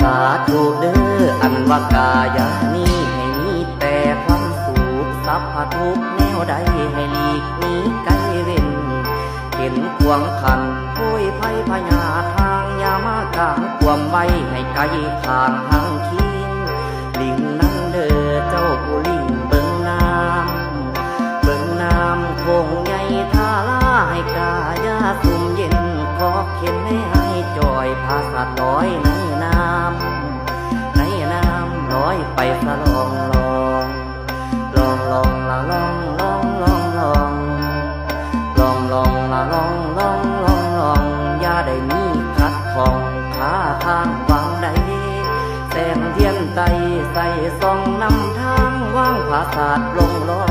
สาธุเด้ออันว่ากายานี้ให้มีแต่ความสุขสัพพะทุกแนวใดให้หลีกหนีไกลเว้นเห็นขวงขันโวยภัยพญาทางยามากางความไว้ให้ไกลทางทางคิงลิงนั้นเด้อเจ้าผู้ลิงเบิ่งน้ำคงใหญ่ท่าลาให้กายาสุ่มเย็นขอเข็นให้จอยพาสัตว์ลอยในน้ำลอยไปสะลองละลองละลองอย่าได้มีขัดของขาทางวางใดแสงเทียนไตใส่ส่องนำทางวางผาศาสตร์ลงลอย